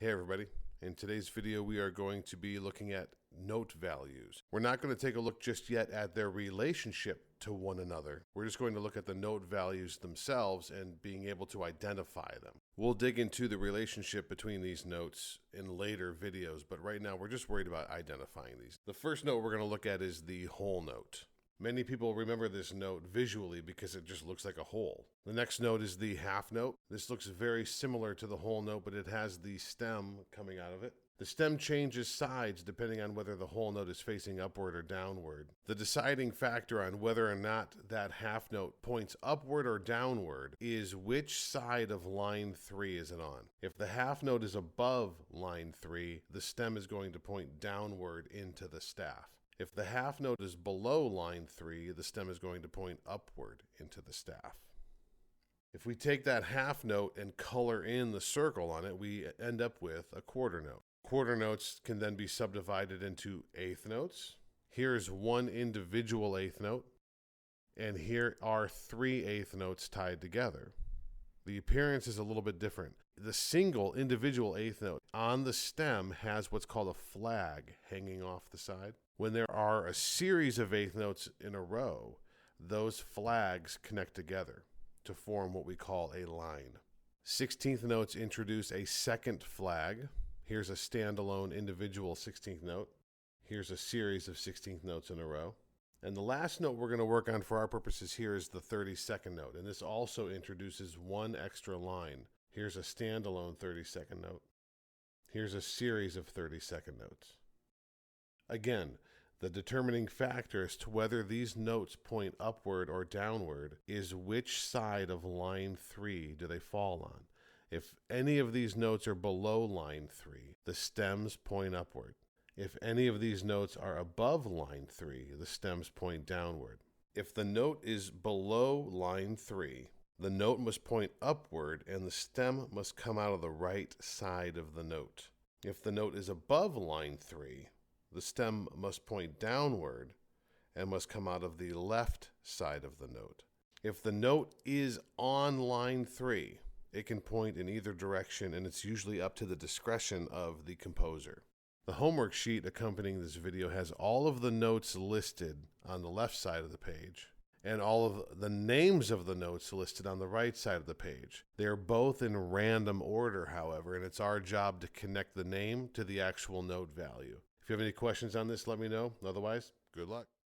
Hey everybody, in today's video we are going to be looking at note values. We're not going to take a look just yet at their relationship to one another. We're just going to look at the note values themselves and being able to identify them. We'll dig into the relationship between these notes in later videos, but right now we're just worried about identifying these. The first note we're going to look at is the whole note. Many people remember this note visually because it just looks like a hole. The next note is the half note. This looks very similar to the whole note, but it has the stem coming out of it. The stem changes sides depending on whether the whole note is facing upward or downward. The deciding factor on whether or not that half note points upward or downward is which side of line 3 is it on. If the half note is above line 3, the stem is going to point downward into the staff. If the half note is below line 3, the stem is going to point upward into the staff. If we take that half note and color in the circle on it, we end up with a quarter note. Quarter notes can then be subdivided into eighth notes. Here's one individual eighth note, and here are 3 eighth notes tied together. The appearance is a little bit different. The single individual eighth note on the stem has what's called a flag hanging off the side. When there are a series of eighth notes in a row, those flags connect together to form what we call a line. 16th notes introduce a second flag. Here's a standalone individual 16th note. Here's a series of 16th notes in a row. And the last note we're going to work on for our purposes here is the 32nd note. And this also introduces one extra line. Here's a standalone 32nd note. Here's a series of 32nd notes. Again, the determining factor as to whether these notes point upward or downward is which side of line 3 do they fall on. If any of these notes are below line 3, the stems point upward. If any of these notes are above line 3, the stems point downward. If the note is below line 3, the note must point upward and the stem must come out of the right side of the note. If the note is above line 3, the stem must point downward and must come out of the left side of the note. If the note is on line 3, it can point in either direction, and it's usually up to the discretion of the composer. The homework sheet accompanying this video has all of the notes listed on the left side of the page and all of the names of the notes listed on the right side of the page. They are both in random order, however, and it's our job to connect the name to the actual note value. If you have any questions on this, let me know. Otherwise, good luck.